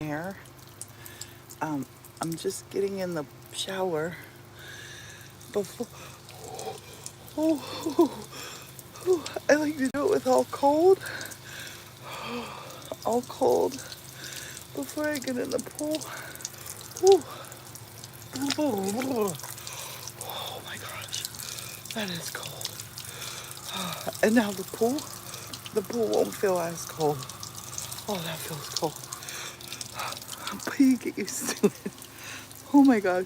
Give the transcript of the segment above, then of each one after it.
Here. I'm just getting in the shower before. I like to do it with all cold, before I get in the pool. Ooh. Oh my gosh, that is cold. And now the pool won't feel as cold. Oh, that feels cold. But you get used to it. Oh my gosh.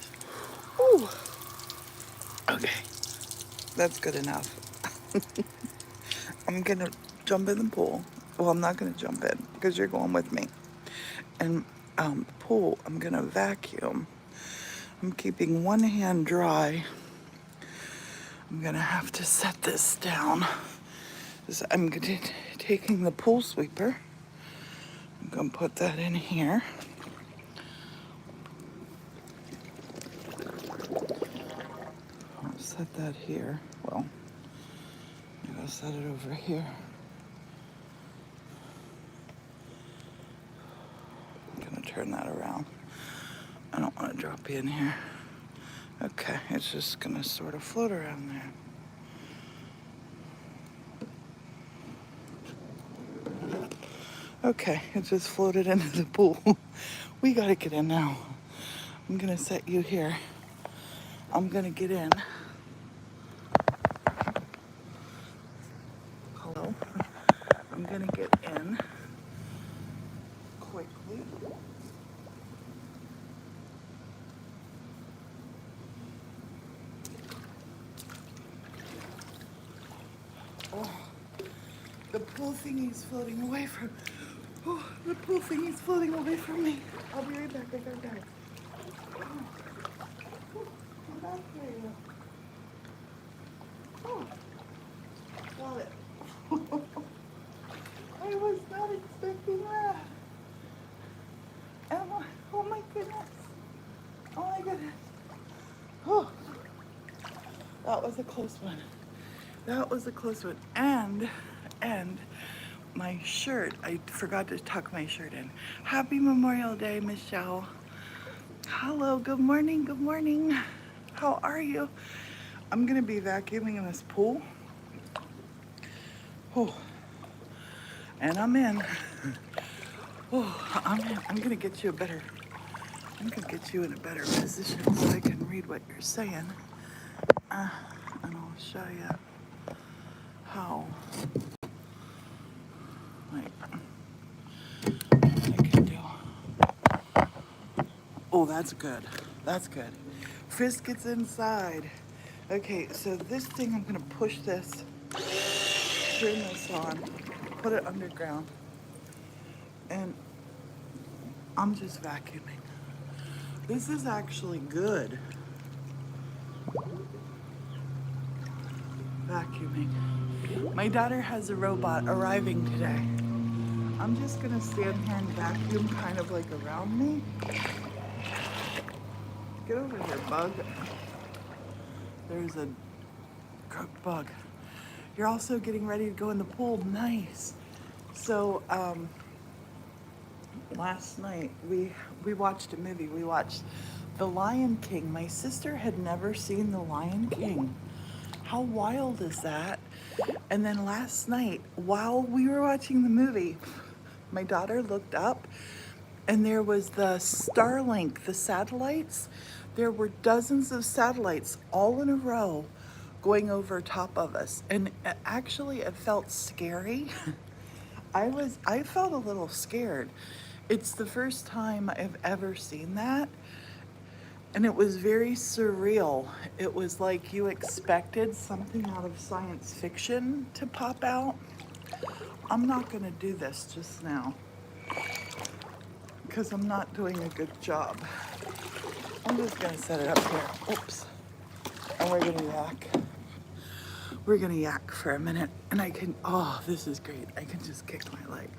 Ooh. Okay, that's good enough. I'm gonna jump in the pool. Well, I'm not gonna jump in because you're going with me. And the pool, I'm gonna vacuum. I'm keeping one hand dry. I'm gonna have to set this down. So I'm taking the pool sweeper. I'm gonna put that in here. I'll set that here. Well, I'm gonna set it over here. I'm gonna turn that around. I don't want to drop you in here. Okay, it's just gonna sort of float around there. Okay, it just floated into the pool. We gotta get in now. I'm gonna set you here. I'm gonna get in. Hello. I'm gonna get in quickly. Oh, the pool thingy's floating away from. Oh, the pool thingy's floating away from me. I'll be right back. I gotta go. Come back here. Oh, got it. I was not expecting that. Oh my goodness. Oh my goodness. Oh, that was a close one. That was a close one. And my shirt, I forgot to tuck my shirt in. Happy Memorial Day, Michelle. Hello, good morning, good morning. How are you? I'm gonna be vacuuming in this pool. Oh, and I'm in. Oh, I'm in. I'm gonna get you in a better position so I can read what you're saying. And I'll show you how, like, I can do. Oh, that's good. That's good. Frisk gets inside. Okay, so this thing, I'm gonna push this, turn this on, put it underground, and I'm just vacuuming. This is actually good. Vacuuming. My daughter has a robot arriving today. I'm just gonna stand here and vacuum kind of like around me. Get over here, bug. There's a cooked bug. You're also getting ready to go in the pool. Nice. So, last night we watched a movie. We watched The Lion King. My sister had never seen The Lion King. How wild is that? And then last night, while we were watching the movie, my daughter looked up and there was the Starlink, the satellites. There were dozens of satellites all in a row going over top of us. And actually, it felt scary. I felt a little scared. It's the first time I've ever seen that. And it was very surreal. It was like you expected something out of science fiction to pop out. I'm not gonna do this just now because I'm not doing a good job. I'm just gonna set it up here. Oops. And we're gonna yak. We're gonna yak for a minute and I can, oh, this is great. I can just kick my leg.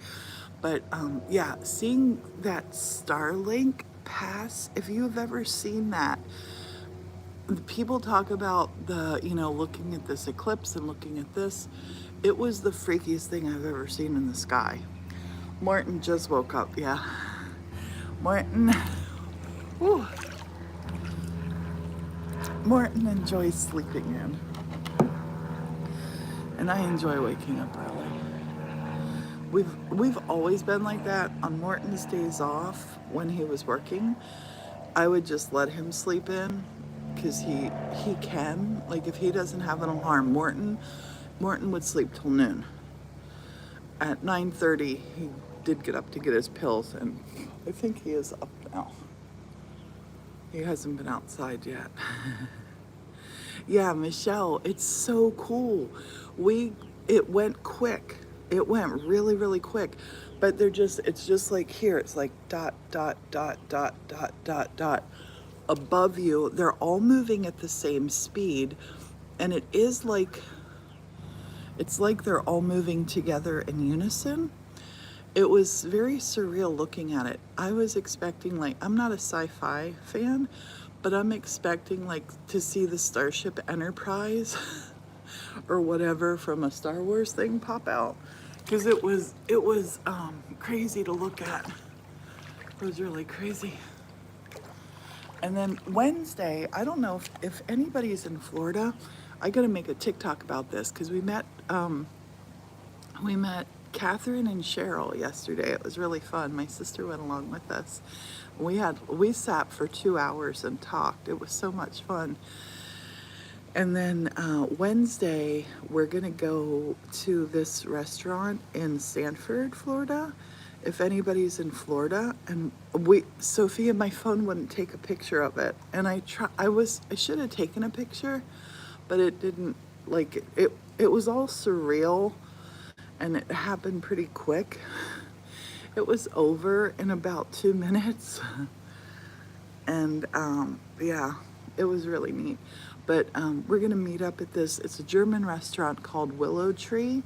But yeah, seeing that Starlink pass, if you have ever seen that, people talk about looking at this eclipse and looking at this. It was the freakiest thing I've ever seen in the sky. Morton just woke up, yeah. Morton, whew, Morton enjoys sleeping in, and I enjoy waking up early. We've always been like that. On Morton's days off, when he was working, I would just let him sleep in, because he can. Like, if he doesn't have an alarm, Morton would sleep till noon. At 9:30, he did get up to get his pills, and I think he is up now. He hasn't been outside yet. Yeah, Michelle, it's so cool. It went quick. It went really, really quick. But it's just like here. It's like dot, dot, dot, dot, dot, dot, dot. Above you, they're all moving at the same speed. And it's like they're all moving together in unison. It was very surreal looking at it. I was expecting, like, I'm not a sci-fi fan, but I'm expecting, like, to see the Starship Enterprise or whatever from a Star Wars thing pop out, because it was crazy to look at. It was really crazy. And then Wednesday, I don't know if anybody's in Florida. I gotta make a TikTok about this, because we met Catherine and Cheryl yesterday. It was really fun. My sister went along with us. We sat for 2 hours and talked. It was so much fun. And then Wednesday, we're gonna go to this restaurant in Sanford, Florida. If anybody's in Florida, and Sophia, my phone wouldn't take a picture of it, and I should have taken a picture, but it didn't. Like, it was all surreal, and it happened pretty quick. It was over in about 2 minutes. And yeah, it was really neat. But we're gonna meet up at it's a German restaurant called Willow Tree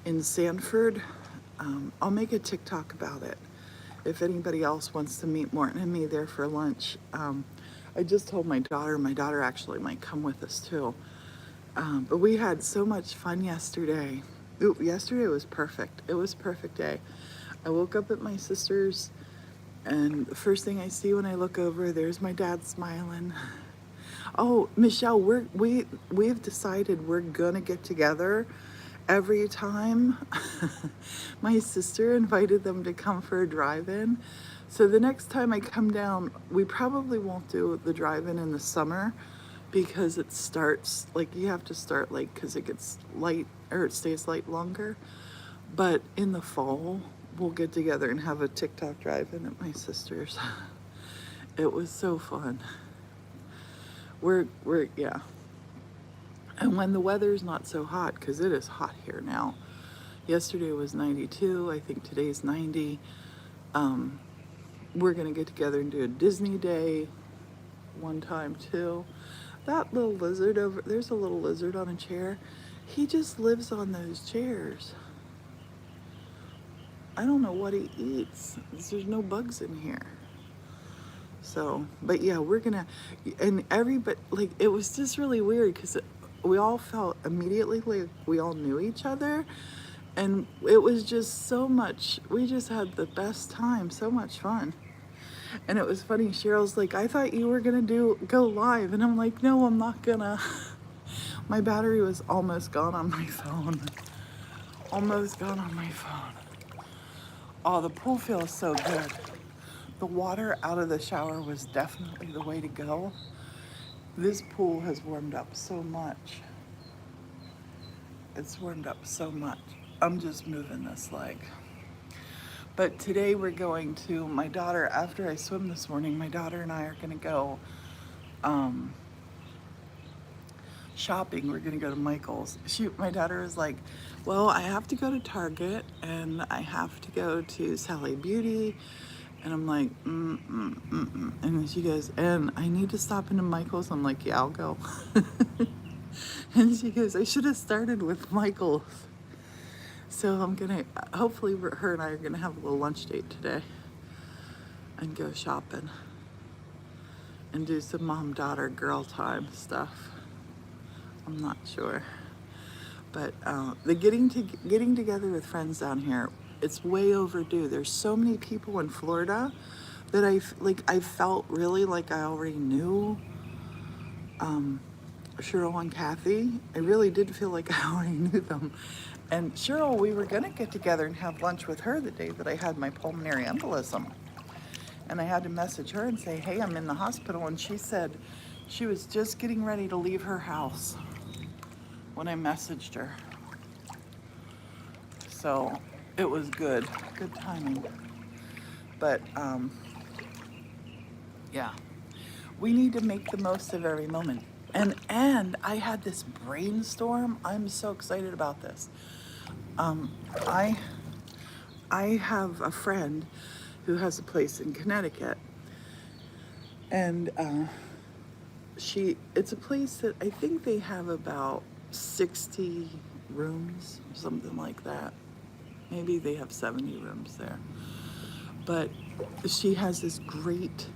in Sanford. I'll make a TikTok about it if anybody else wants to meet Morton and me there for lunch. I just told my daughter actually might come with us too. But we had so much fun yesterday. Yesterday was perfect. It was a perfect day. I woke up at my sister's, and the first thing I see when I look over, there's my dad smiling. Oh, Michelle, we've decided we're gonna get together every time. My sister invited them to come for a drive-in. So the next time I come down, we probably won't do the drive-in in the summer, because it starts, like, you have to start, like, because it gets light, or it stays light longer. But in the fall, we'll get together and have a TikTok drive-in at my sister's. It was so fun. Yeah. And when the weather's not so hot, because it is hot here now. Yesterday was 92, I think today's 90. We're gonna get together and do a Disney day one time too. That little lizard there's a little lizard on a chair. He just lives on those chairs. I don't know what he eats. There's no bugs in here. So, but yeah, everybody, like, it was just really weird, because we all felt immediately like we all knew each other, and it was just so much. We just had the best time, so much fun. And it was funny, Cheryl's like, I thought you were gonna go live, and I'm like, no, I'm not gonna. My battery was almost gone on my phone. Almost gone on my phone. Oh, the pool feels so good. The water out of the shower was definitely the way to go. This pool has warmed up so much. It's warmed up so much. I'm just moving this leg. But today we're going to, my daughter, after I swim this morning, my daughter and I are gonna go shopping. We're gonna go to Michael's. My daughter was like, well, I have to go to Target, and I have to go to Sally Beauty. And I'm like, And then she goes, and I need to stop into Michael's. I'm like, yeah, I'll go. And she goes, I should have started with Michael's. So I'm gonna, hopefully her and I are gonna have a little lunch date today and go shopping and do some mom-daughter girl time stuff. I'm not sure. But the getting together with friends down here, it's way overdue. There's so many people in Florida that I felt really like I already knew Cheryl and Kathy. I really did feel like I already knew them. And Cheryl, we were gonna get together and have lunch with her the day that I had my pulmonary embolism. And I had to message her and say, hey, I'm in the hospital. And she said she was just getting ready to leave her house when I messaged her. So it was good timing. But yeah, we need to make the most of every moment. And I had this brainstorm. I'm so excited about this. I have a friend who has a place in Connecticut, and it's a place that I think they have about 60 rooms, something like that. Maybe they have 70 rooms there. But she has this great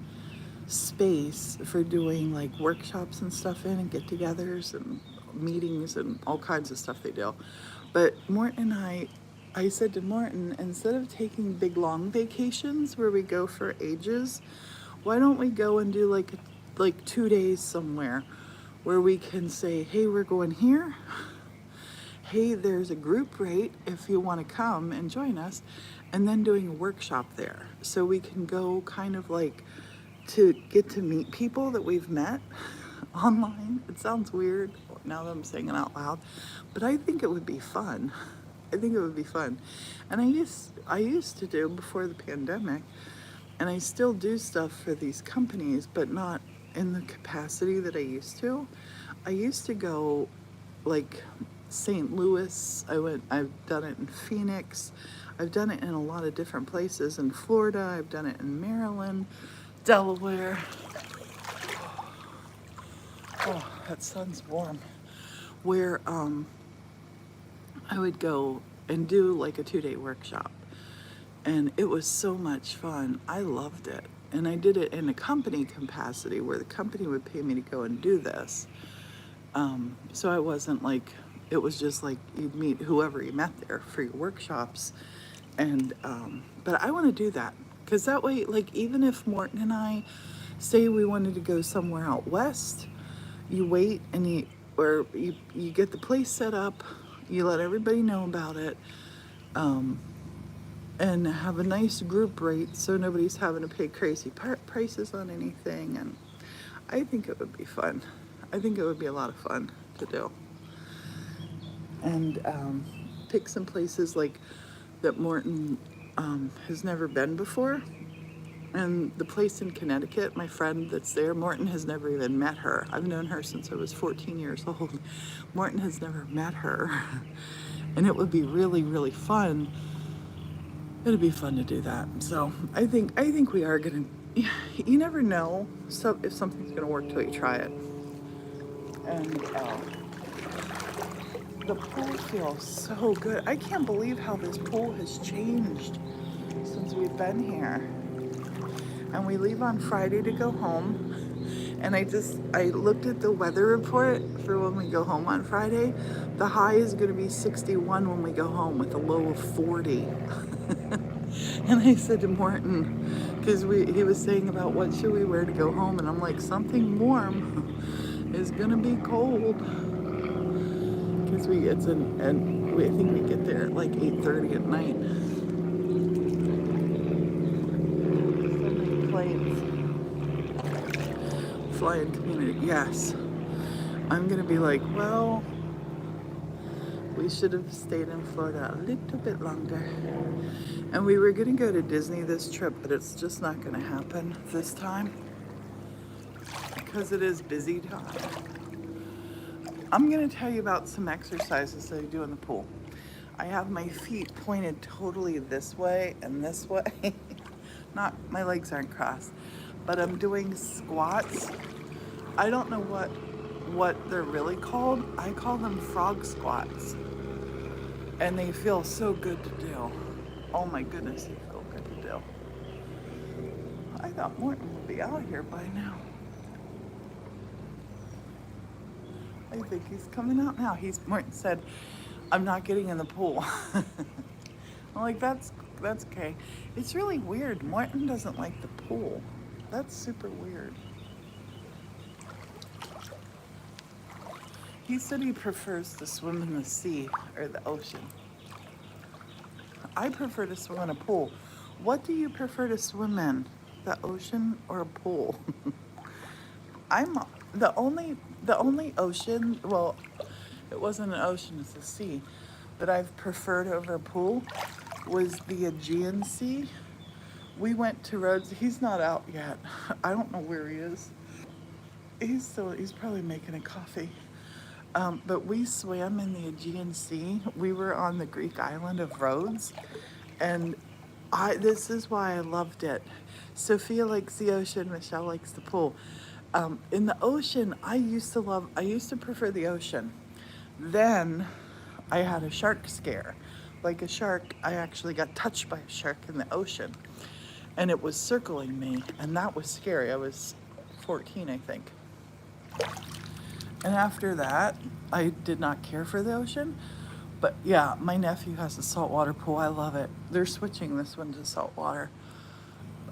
space for doing like workshops and stuff in, and get-togethers and meetings and all kinds of stuff they do. But Morton and I said to Morton, instead of taking big long vacations where we go for ages, why don't we go and do like 2 days somewhere where we can say, hey, we're going here. Hey, there's a group rate if you want to come and join us, and then doing a workshop there. So we can go kind of like to get to meet people that we've met online. It sounds weird now that I'm saying it out loud, but I think it would be fun. I think it would be fun. And I used to do before the pandemic, and I still do stuff for these companies, but not in the capacity that I used to. I used to go like St. Louis. I've done it in Phoenix. I've done it in a lot of different places in Florida. I've done it in Maryland, Delaware. Oh, that sun's warm. Where I would go and do like a 2-day workshop. And it was so much fun. I loved it. And I did it in a company capacity where the company would pay me to go and do this. So I wasn't like, it was just like you'd meet whoever you met there for your workshops. And, but I want to do that. Because that way, like, even if Morton and I say we wanted to go somewhere out west, you wait and you get the place set up, you let everybody know about it, and have a nice group rate so nobody's having to pay crazy prices on anything. And I think it would be fun. I think it would be a lot of fun to do. And pick some places like that Morton has never been before. And the place in Connecticut, my friend that's there, Morton has never even met her. I've known her since I was 14 years old. Morton has never met her. And it would be really, really fun. It'd be fun to do that. So I think we are gonna, you never know if something's gonna work till you try it. And the pool feels so good. I can't believe how this pool has changed since we've been here. And we leave on Friday to go home. And I looked at the weather report for when we go home on Friday. The high is gonna be 61 when we go home with a low of 40. And I said to Morton, because he was saying about what should we wear to go home, and I'm like, something warm is gonna be cold. Because I think we get there at like 8:30 at night. Planes flying community. Yes, I'm gonna be like, well, we should have stayed in Florida a little bit longer. And we were gonna go to Disney this trip, but it's just not gonna happen this time because it is busy time. I'm gonna tell you about some exercises that I do in the pool. I have my feet pointed totally this way and this way. Not, my legs aren't crossed, but I'm doing squats. I don't know what they're really called. I call them frog squats. And they feel so good to do. Oh my goodness, they feel good to do. I thought Morton would be out here by now. I think he's coming out now. Morton said, I'm not getting in the pool. I'm like, that's That's okay. It's really weird. Morton doesn't like the pool. That's super weird. He said he prefers to swim in the sea or the ocean. I prefer to swim in a pool. What do you prefer to swim in? The ocean or a pool? I'm the only ocean, well, it wasn't an ocean, it's a sea, that I've preferred over a pool was the Aegean Sea. We went to Rhodes. He's not out yet. I don't know where he is. He's probably making a coffee. But we swam in the Aegean Sea. We were on the Greek island of Rhodes, and this is why I loved it. Sophia likes the ocean, Michelle likes the pool. In the ocean, I used to prefer the ocean. Then I had a shark scare. Like a shark, I actually got touched by a shark in the ocean, and it was circling me, and that was scary. I was 14, I think. And after that, I did not care for the ocean. But yeah, my nephew has a saltwater pool. I love it. They're switching this one to saltwater.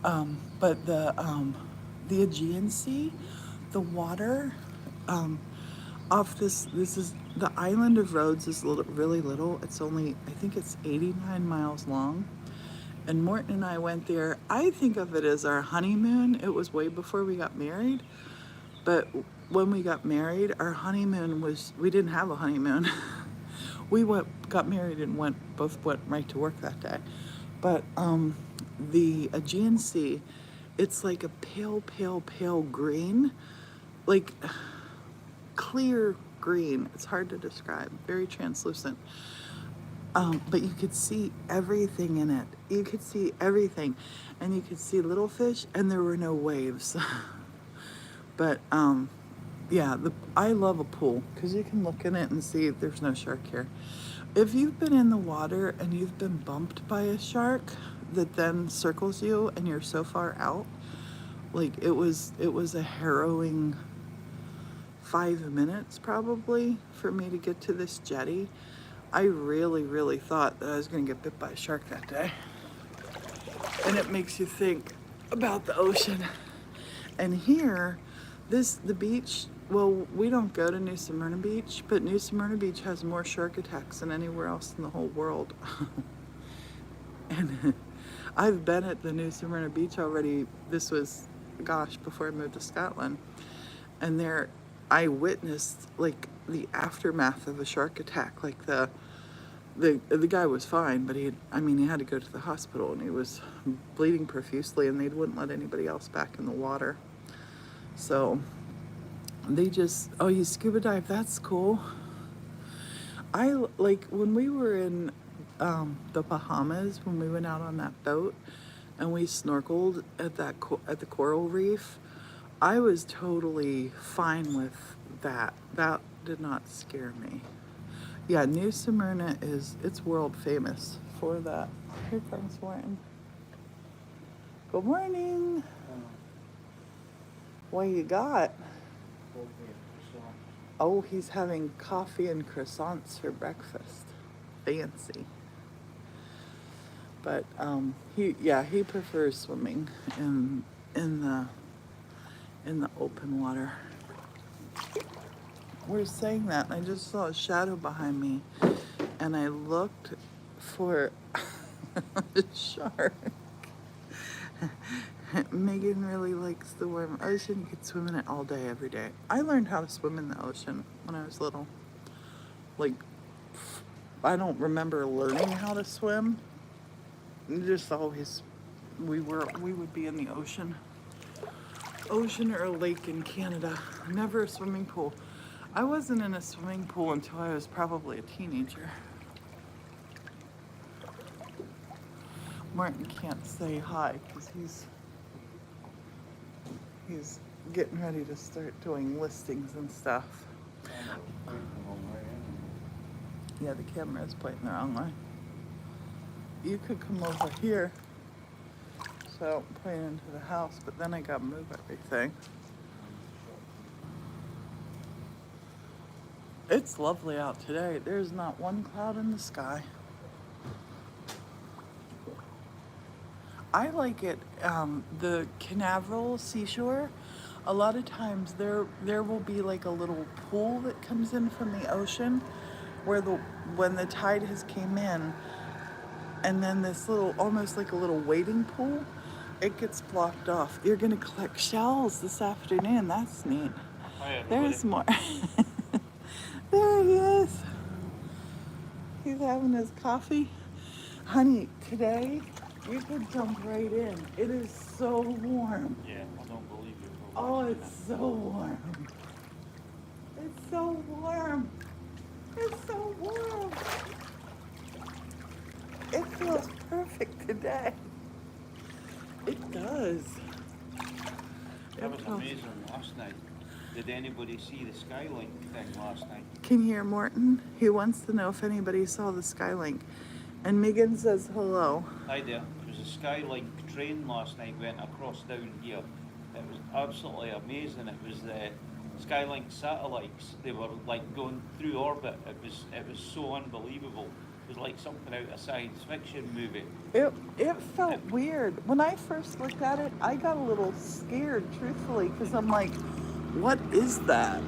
But the Aegean Sea, the water off this is the island of Rhodes is really little. It's only, I think it's 89 miles long. And Morton and I went there. I think of it as our honeymoon. It was way before we got married. But when we got married, our honeymoon we didn't have a honeymoon. Got married and both went right to work that day. But the Aegean Sea, it's like a pale, pale, pale green, like clear green. It's hard to describe, very translucent. But you could see everything in it. You could see everything. And you could see little fish, and there were no waves. But yeah, I love a pool because you can look in it and see there's no shark here. If you've been in the water and you've been bumped by a shark that then circles you and you're so far out, like it was a harrowing 5 minutes probably for me to get to this jetty. I really, really thought that I was going to get bit by a shark that day. And it makes you think about the ocean. And here, the beach, well, we don't go to New Smyrna Beach, but New Smyrna Beach has more shark attacks than anywhere else in the whole world. And I've been at the New Smyrna Beach already. This was, before I moved to Scotland. And there, I witnessed like the aftermath of a shark attack. Like the guy was fine, but he had to go to the hospital and he was bleeding profusely, and they wouldn't let anybody else back in the water. So they just, oh, you scuba dive, that's cool. I like when we were in the Bahamas, when we went out on that boat and we snorkeled at the coral reef. I was totally fine with that. That did not scare me. Yeah, New Smyrna it's world famous for that. Here comes Morton. Good morning. What you got? Oh, he's having coffee and croissants for breakfast. Fancy. But he prefers swimming in the open water. We're saying that, and I just saw a shadow behind me, and I looked for a shark. Megan really likes the warm ocean. You could swim in it all day, every day. I learned how to swim in the ocean when I was little. Like, I don't remember learning how to swim. Just always, we would be in the ocean or a lake in Canada. Never a swimming pool. I wasn't in a swimming pool until I was probably a teenager. Martin can't say hi because he's getting ready to start doing listings and stuff. Yeah, the camera is pointing the wrong way. You could come over here, so I'm pointing into the house, but then I gotta move everything. It's lovely out today. There's not one cloud in the sky. I like it. The Canaveral seashore. A lot of times there will be like a little pool that comes in from the ocean, where the when the tide has came in, and then this little almost like a little wading pool, it gets blocked off. You're gonna collect shells this afternoon. That's neat. Hi everybody. There's more. There he is. He's having his coffee. Honey, today you could jump right in. It is so warm. Yeah, I don't believe you. Oh, it's so warm. It's so warm. It's so warm. It feels perfect today. It does. That was amazing last night. Did anybody see the Skylink thing last night? Can you hear Morton? He wants to know if anybody saw the Skylink. And Megan says hello. Hi there. There was a Skylink train last night went across down here. It was absolutely amazing. It was the Skylink satellites. They were like going through orbit. It was so unbelievable. It was like something out of a science fiction movie. It felt weird. When I first looked at it, I got a little scared, truthfully, because I'm like, what is that?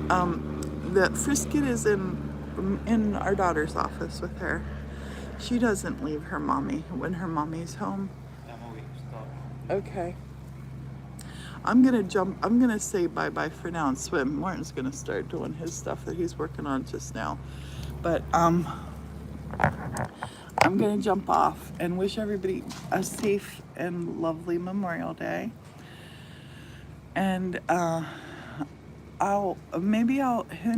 The Frisket is in our daughter's office with her. She doesn't leave her mommy when her mommy's home. I'm always stuck. Okay. I'm gonna say bye-bye for now and swim. Martin's gonna start doing his stuff that he's working on just now. But I'm gonna jump off and wish everybody a safe and lovely Memorial Day. And who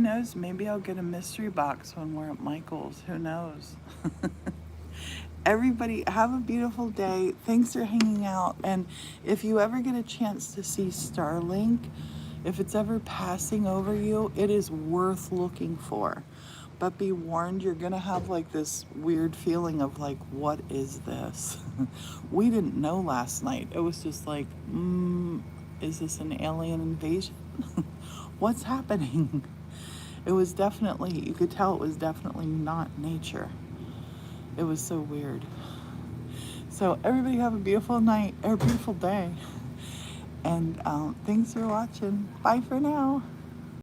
knows, maybe I'll get a mystery box when we're at Michael's. Who knows? Everybody have a beautiful day. Thanks for hanging out. And if you ever get a chance to see Starlink, if it's ever passing over you, it is worth looking for. But be warned, you're gonna have like this weird feeling of like, what is this? We didn't know last night. It was just like, is this an alien invasion? What's happening? It was definitely, you could tell it was definitely not nature. It was so weird. So everybody have a beautiful night, or a beautiful day. And thanks for watching. Bye for now.